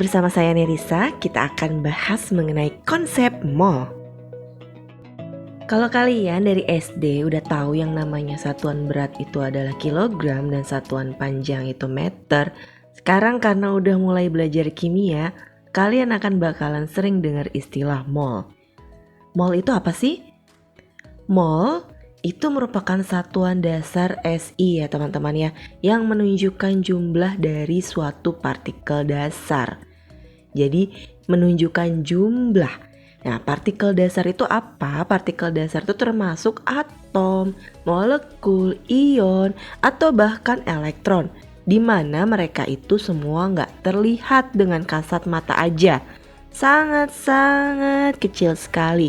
bersama saya Nerissa, kita akan bahas mengenai konsep mol. Kalau kalian dari SD udah tahu yang namanya satuan berat itu adalah kilogram dan satuan panjang itu meter, sekarang karena udah mulai belajar kimia, kalian akan bakalan sering dengar istilah mol. Mol itu apa sih? Mol itu merupakan satuan dasar SI ya teman-teman ya, yang menunjukkan jumlah dari suatu partikel dasar. Jadi menunjukkan jumlah. Nah, partikel dasar itu apa? Partikel dasar itu termasuk atom, molekul, ion, atau bahkan elektron, di mana mereka itu semua nggak terlihat dengan kasat mata aja. Sangat-sangat kecil sekali.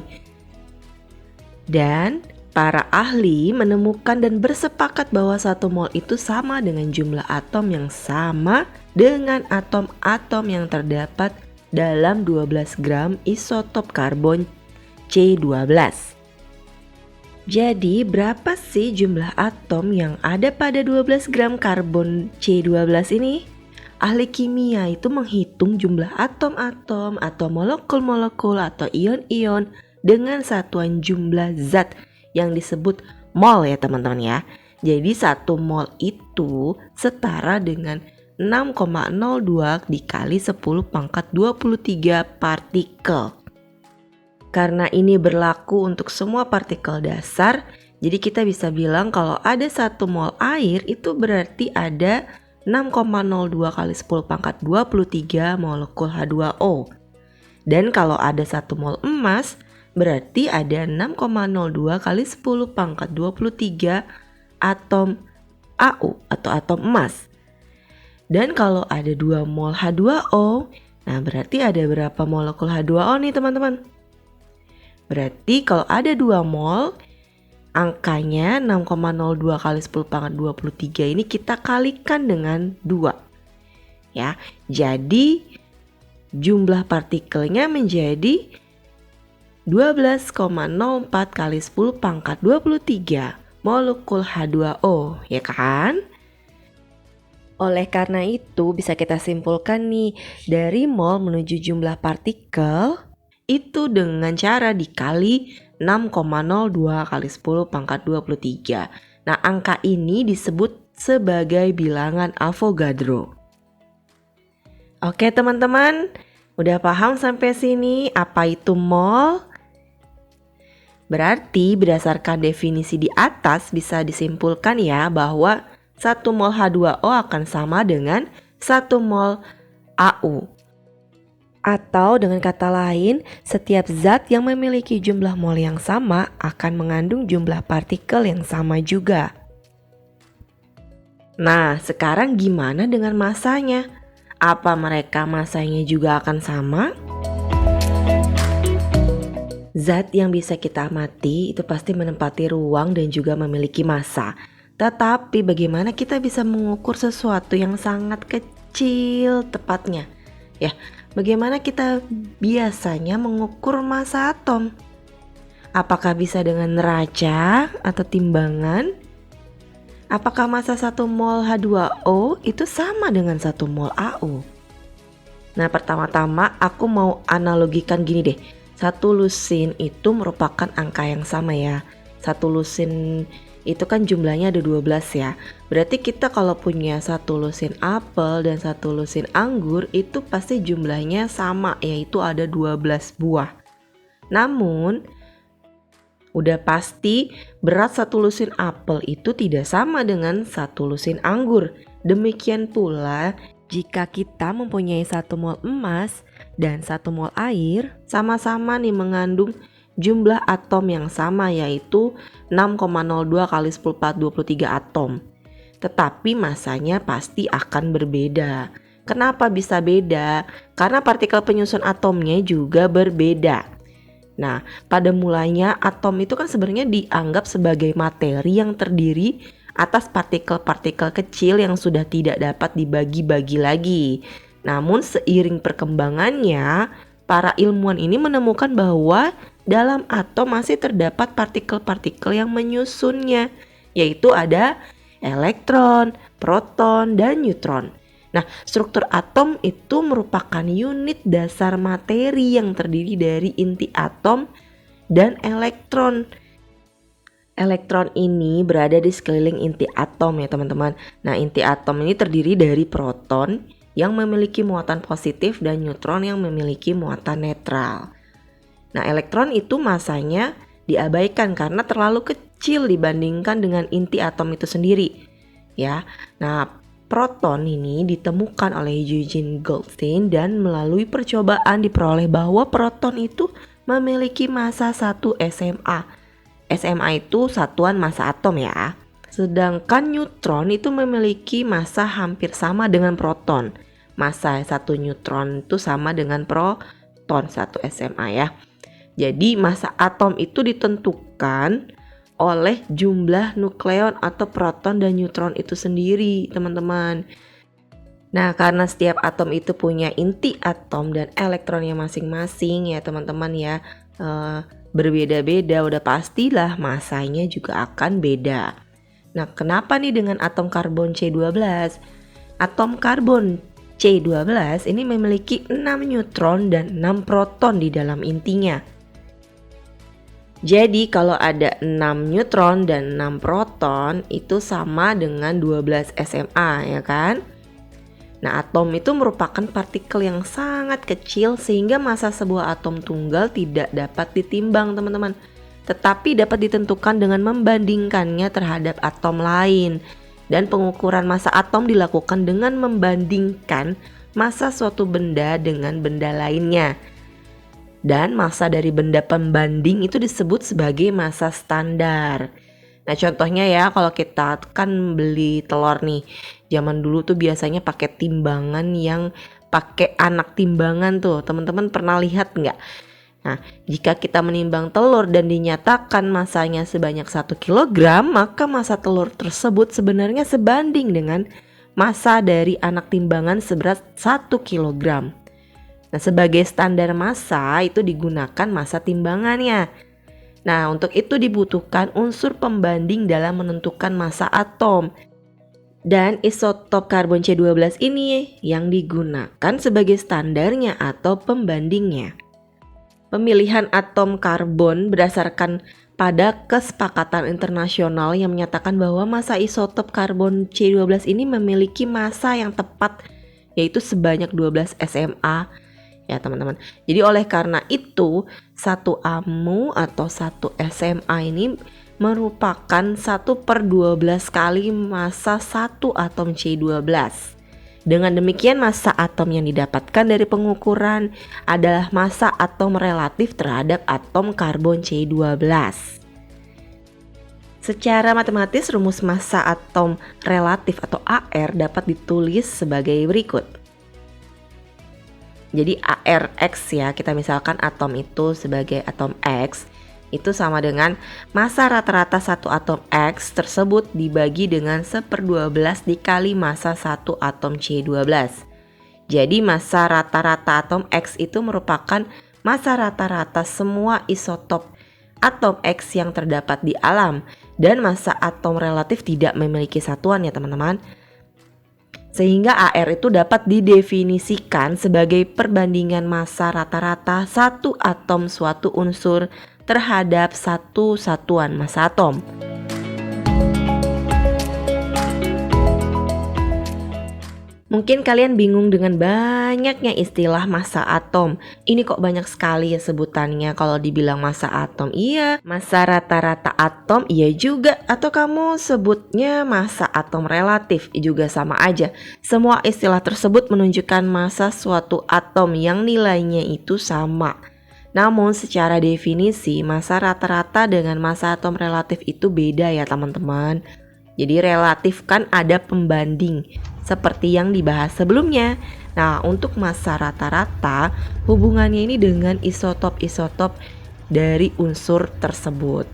Dan para ahli menemukan dan bersepakat bahwa 1 mol itu sama dengan jumlah atom yang sama dengan atom-atom yang terdapat dalam 12 gram isotop karbon C12. Jadi berapa sih jumlah atom yang ada pada 12 gram karbon C12 ini? Ahli kimia itu menghitung jumlah atom-atom atau molekul-molekul atau ion-ion dengan satuan jumlah zat yang disebut mol ya teman-teman ya. Jadi 1 mol itu setara dengan 6,02 dikali 10 pangkat 23 partikel. Karena ini berlaku untuk semua partikel dasar, jadi kita bisa bilang kalau ada 1 mol air itu berarti ada 6,02 kali 10 pangkat 23 molekul H2O. Dan kalau ada 1 mol emas, berarti ada 6,02 kali 10 pangkat 23 atom AU atau atom emas. Dan kalau ada 2 mol H2O, nah berarti ada berapa molekul H2O nih teman-teman? Berarti kalau ada 2 mol, angkanya 6,02 kali 10 pangkat 23 ini kita kalikan dengan 2. Ya, jadi jumlah partikelnya menjadi 12,04 kali 10 pangkat 23 molekul H2O, ya kan? Oleh karena itu bisa kita simpulkan nih, dari mol menuju jumlah partikel itu dengan cara dikali 6,02 kali 10 pangkat 23. Nah, angka ini disebut sebagai bilangan Avogadro. Oke teman-teman, udah paham sampai sini apa itu mol? Berarti berdasarkan definisi di atas bisa disimpulkan ya bahwa 1 mol H2O akan sama dengan 1 mol AU. Atau dengan kata lain, setiap zat yang memiliki jumlah mol yang sama akan mengandung jumlah partikel yang sama juga. Nah, sekarang gimana dengan masanya? Apa mereka masanya juga akan sama? Zat yang bisa kita amati itu pasti menempati ruang dan juga memiliki massa. Tetapi bagaimana kita bisa mengukur sesuatu yang sangat kecil tepatnya? Ya, bagaimana kita biasanya mengukur massa atom? Apakah bisa dengan neraca atau timbangan? Apakah massa 1 mol H2O itu sama dengan 1 mol AU? Nah, pertama-tama aku mau analogikan gini deh. 1 lusin itu merupakan angka yang sama ya. 1 lusin itu kan jumlahnya ada 12 ya. Berarti kita kalau punya 1 lusin apel dan 1 lusin anggur itu pasti jumlahnya sama, yaitu ada 12 buah. Namun udah pasti berat 1 lusin apel itu tidak sama dengan 1 lusin anggur. Demikian pula jika kita mempunyai 1 mol emas dan 1 mol air, sama-sama nih mengandung jumlah atom yang sama, yaitu 6,02 kali 10 pangkat 23 atom. Tetapi masanya pasti akan berbeda. Kenapa bisa beda? Karena partikel penyusun atomnya juga berbeda. Nah, pada mulanya atom itu kan sebenarnya dianggap sebagai materi yang terdiri atas partikel-partikel kecil yang sudah tidak dapat dibagi-bagi lagi. Namun seiring perkembangannya, para ilmuwan ini menemukan bahwa dalam atom masih terdapat partikel-partikel yang menyusunnya, yaitu ada elektron, proton, dan neutron. Nah, struktur atom itu merupakan unit dasar materi yang terdiri dari inti atom dan elektron. Elektron ini berada di sekeliling inti atom ya teman-teman. Nah, inti atom ini terdiri dari proton yang memiliki muatan positif dan neutron yang memiliki muatan netral. Nah, elektron itu masanya diabaikan karena terlalu kecil dibandingkan dengan inti atom itu sendiri. Ya. Nah, proton ini ditemukan oleh Eugene Goldstein dan melalui percobaan diperoleh bahwa proton itu memiliki massa 1 SMA. SMA itu satuan massa atom ya. Sedangkan neutron itu memiliki massa hampir sama dengan proton. Massa 1 neutron itu sama dengan proton 1 SMA ya. Jadi massa atom itu ditentukan oleh jumlah nukleon atau proton dan neutron itu sendiri, teman-teman. Nah, karena setiap atom itu punya inti atom dan elektronnya masing-masing ya, teman-teman ya. Berbeda-beda, udah pastilah masanya juga akan beda. Nah, kenapa nih dengan atom karbon C12? Atom karbon C12 ini memiliki 6 neutron dan 6 proton di dalam intinya. Jadi kalau ada 6 neutron dan 6 proton itu sama dengan 12 SMA ya kan? Nah, atom itu merupakan partikel yang sangat kecil sehingga massa sebuah atom tunggal tidak dapat ditimbang, teman-teman. Tetapi dapat ditentukan dengan membandingkannya terhadap atom lain. Dan pengukuran massa atom dilakukan dengan membandingkan massa suatu benda dengan benda lainnya. Dan massa dari benda pembanding itu disebut sebagai massa standar. Nah, contohnya ya, kalau kita kan beli telur nih, zaman dulu tuh biasanya pakai timbangan yang pakai anak timbangan tuh. Teman-teman pernah lihat nggak? Nah, jika kita menimbang telur dan dinyatakan masanya sebanyak 1 kg, maka massa telur tersebut sebenarnya sebanding dengan massa dari anak timbangan seberat 1 kg. Nah, sebagai standar massa itu digunakan massa timbangannya. Nah, untuk itu dibutuhkan unsur pembanding dalam menentukan massa atom. Dan isotop karbon C12 ini yang digunakan sebagai standarnya atau pembandingnya. Pemilihan atom karbon berdasarkan pada kesepakatan internasional yang menyatakan bahwa massa isotop karbon C12 ini memiliki massa yang tepat, yaitu sebanyak 12 SMA. Ya teman-teman. Jadi oleh karena itu 1 AMU atau 1 SMA ini merupakan 1/12 kali massa 1 atom C12. Dengan demikian massa atom yang didapatkan dari pengukuran adalah massa atom relatif terhadap atom karbon C12. Secara matematis rumus massa atom relatif atau AR dapat ditulis sebagai berikut. Jadi ARX ya, kita misalkan atom itu sebagai atom X itu sama dengan massa rata-rata satu atom X tersebut dibagi dengan 1/12 dikali massa 1 atom C12. Jadi massa rata-rata atom X itu merupakan massa rata-rata semua isotop atom X yang terdapat di alam, dan massa atom relatif tidak memiliki satuan ya teman-teman. Sehingga AR itu dapat didefinisikan sebagai perbandingan massa rata-rata satu atom suatu unsur terhadap satu satuan massa atom. Mungkin kalian bingung dengan banyaknya istilah massa atom. Ini kok banyak sekali ya sebutannya. Kalau dibilang massa atom iya, massa rata-rata atom iya juga, atau kamu sebutnya massa atom relatif juga sama aja. Semua istilah tersebut menunjukkan massa suatu atom yang nilainya itu sama. Namun secara definisi massa rata-rata dengan massa atom relatif itu beda ya teman-teman. Jadi relatif kan ada pembanding seperti yang dibahas sebelumnya. Nah, untuk massa rata-rata hubungannya ini dengan isotop-isotop dari unsur tersebut.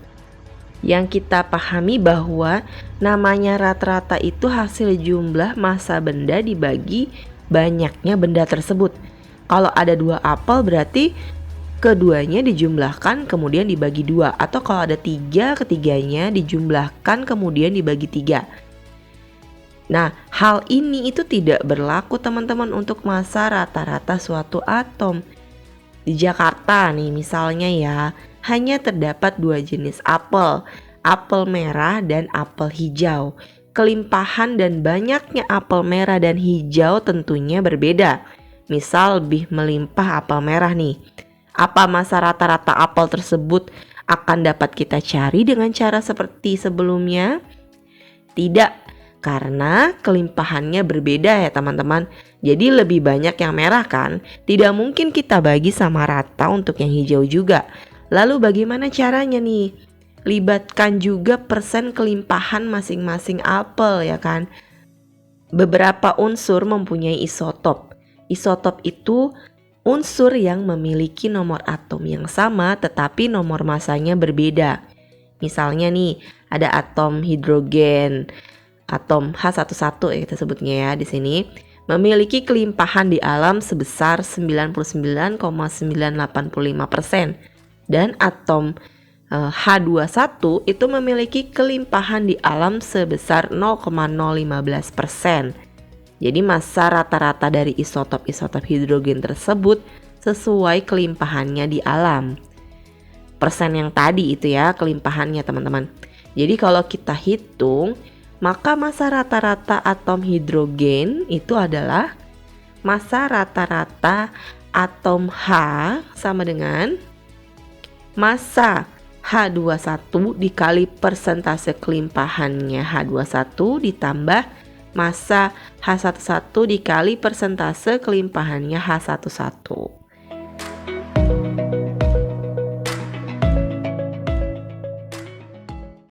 Yang kita pahami bahwa namanya rata-rata itu hasil jumlah massa benda dibagi banyaknya benda tersebut. Kalau ada 2 apel berarti keduanya dijumlahkan kemudian dibagi 2, atau kalau ada 3 ketiganya dijumlahkan kemudian dibagi 3. Nah, hal ini itu tidak berlaku teman-teman untuk massa rata-rata suatu atom. Di Jakarta nih misalnya ya, hanya terdapat 2 jenis apel, apel merah dan apel hijau. Kelimpahan dan banyaknya apel merah dan hijau tentunya berbeda. Misal lebih melimpah apel merah nih. Apa massa rata-rata apel tersebut akan dapat kita cari dengan cara seperti sebelumnya? Tidak, karena kelimpahannya berbeda ya teman-teman. Jadi lebih banyak yang merah kan? Tidak mungkin kita bagi sama rata untuk yang hijau juga. Lalu bagaimana caranya nih? Libatkan juga persen kelimpahan masing-masing apel ya kan? Beberapa unsur mempunyai isotop. Isotop itu unsur yang memiliki nomor atom yang sama tetapi nomor massanya berbeda. Misalnya nih, ada atom hidrogen, atom H11 ya kita sebutnya ya di sini, memiliki kelimpahan di alam sebesar 99,985% dan atom H21 itu memiliki kelimpahan di alam sebesar 0,015%. Jadi massa rata-rata dari isotop-isotop hidrogen tersebut sesuai kelimpahannya di alam. Persen yang tadi itu ya kelimpahannya teman-teman. Jadi kalau kita hitung, maka massa rata-rata atom hidrogen itu adalah massa rata-rata atom H sama dengan massa H21 dikali persentase kelimpahannya H21 ditambah massa H11 dikali persentase kelimpahannya H11.